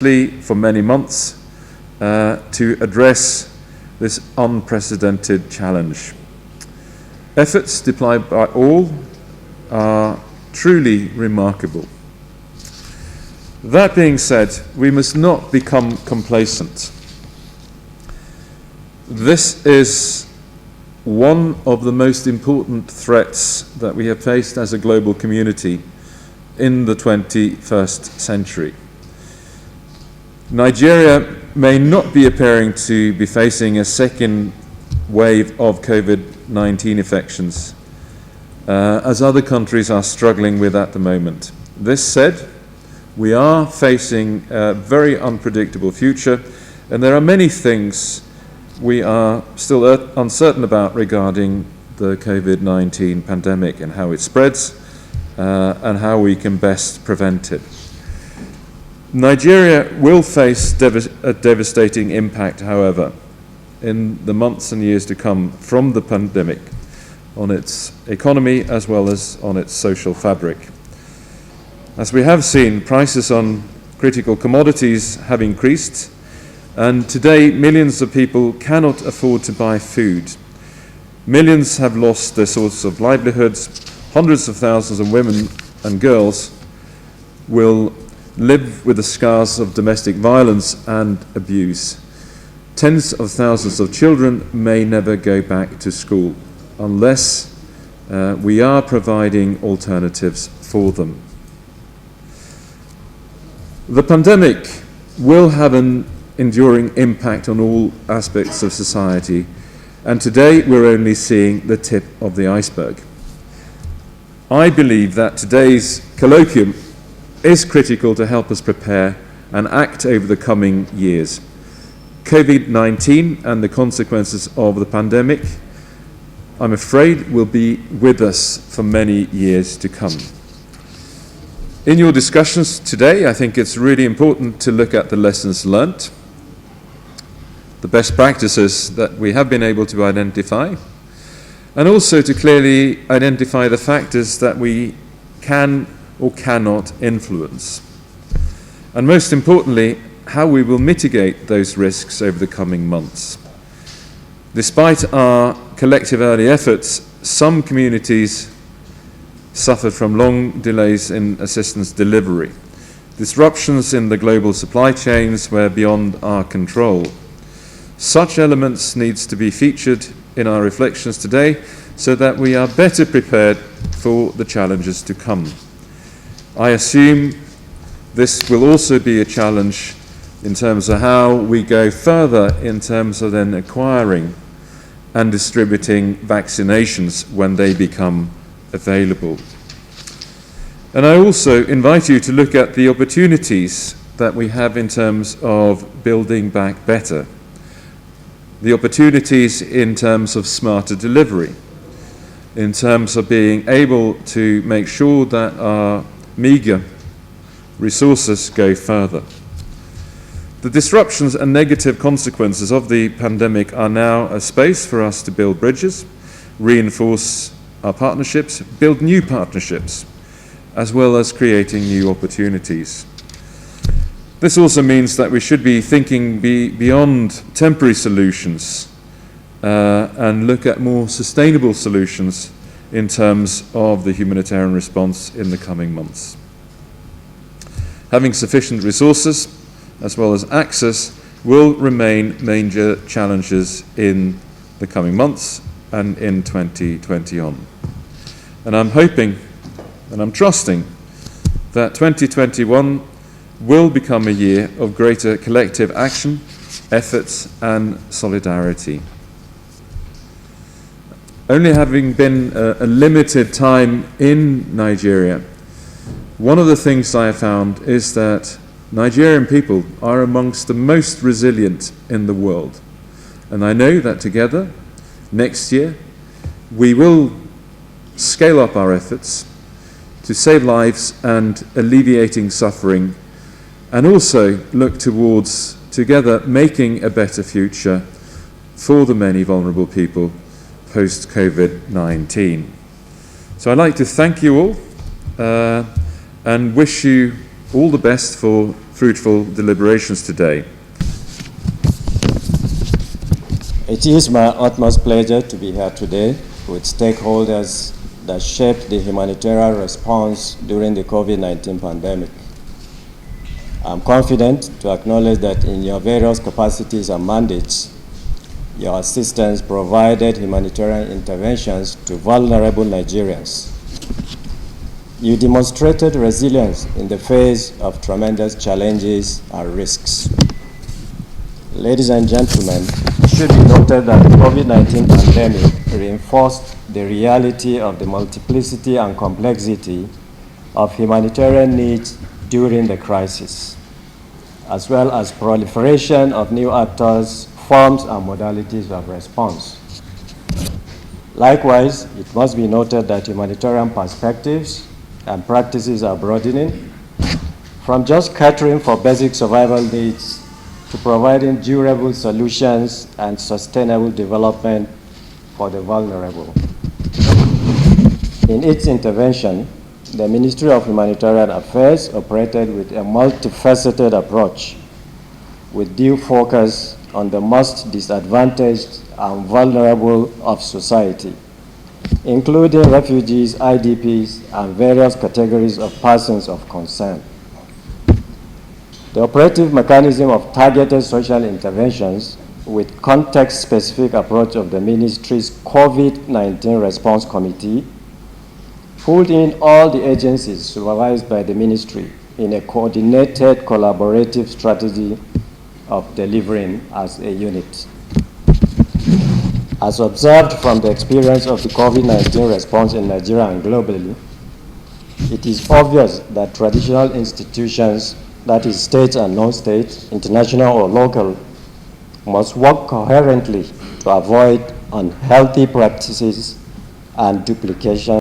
for many months to address this unprecedented challenge. Efforts deployed by all are truly remarkable. That being said, we must not become complacent. This is one of the most important threats that we have faced as a global community in the 21st century. Nigeria may not be appearing to be facing a second wave of Covid-19 infections, as other countries are struggling with at the moment. This said, we are facing a very unpredictable future, and there are many things we are still uncertain about regarding the Covid-19 pandemic and how it spreads and how we can best prevent it. Nigeria will face a devastating impact, however, in the months and years to come from the pandemic on its economy as well as on its social fabric. As we have seen, prices on critical commodities have increased, and today millions of people cannot afford to buy food. Millions have lost their source of livelihoods. Hundreds of thousands of women and girls will live with the scars of domestic violence and abuse. Tens of thousands of children may never go back to school unless we are providing alternatives for them. The pandemic will have an enduring impact on all aspects of society, and today we're only seeing the tip of the iceberg. I believe that today's colloquium is critical to help us prepare and act over the coming years. Covid-19 and the consequences of the pandemic, I'm afraid, will be with us for many years to come. In your discussions today, I think it's really important to look at the lessons learnt, the best practices that we have been able to identify, and also to clearly identify the factors that we can or cannot influence. And most importantly, how we will mitigate those risks over the coming months. Despite our collective early efforts, some communities suffered from long delays in assistance delivery. Disruptions in the global supply chains were beyond our control. Such elements needs to be featured in our reflections today so that we are better prepared for the challenges to come. I assume this will also be a challenge in terms of how we go further in terms of then acquiring and distributing vaccinations when they become available. And I also invite you to look at the opportunities that we have in terms of building back better. The opportunities in terms of smarter delivery, in terms of being able to make sure that our meagre resources go further. The disruptions and negative consequences of the pandemic are now a space for us to build bridges, reinforce our partnerships, build new partnerships, as well as creating new opportunities. This also means that we should be thinking beyond temporary solutions and look at more sustainable solutions in terms of the humanitarian response in the coming months. Having sufficient resources as well as access will remain major challenges in the coming months and in 2020 on. And I'm hoping and I'm trusting that 2021 will become a year of greater collective action, efforts and solidarity. Only having been a limited time in Nigeria, one of the things I have found is that Nigerian people are amongst the most resilient in the world. And I know that together, next year, we will scale up our efforts to save lives and alleviating suffering, and also look towards, together, making a better future for the many vulnerable people post-COVID-19. So I'd like to thank you all and wish you all the best for fruitful deliberations today. It is my utmost pleasure to be here today with stakeholders that shaped the humanitarian response during the COVID-19 pandemic. I'm confident to acknowledge that in your various capacities and mandates, your assistance provided humanitarian interventions to vulnerable Nigerians. You demonstrated resilience in the face of tremendous challenges and risks. Ladies and gentlemen, it should be noted that the COVID-19 pandemic reinforced the reality of the multiplicity and complexity of humanitarian needs during the crisis, as well as proliferation of new actors, forms, and modalities of response. Likewise, it must be noted that humanitarian perspectives and practices are broadening from just catering for basic survival needs to providing durable solutions and sustainable development for the vulnerable. In its intervention, the Ministry of Humanitarian Affairs operated with a multifaceted approach with due focus on the most disadvantaged and vulnerable of society, including refugees, IDPs, and various categories of persons of concern. The operative mechanism of targeted social interventions with context-specific approach of the ministry's COVID-19 response committee pulled in all the agencies supervised by the ministry in a coordinated collaborative strategy of delivering as a unit. As observed from the experience of the COVID-19 response in Nigeria and globally, it is obvious that traditional institutions, that is state and non-state, international or local, must work coherently to avoid unhealthy practices and duplication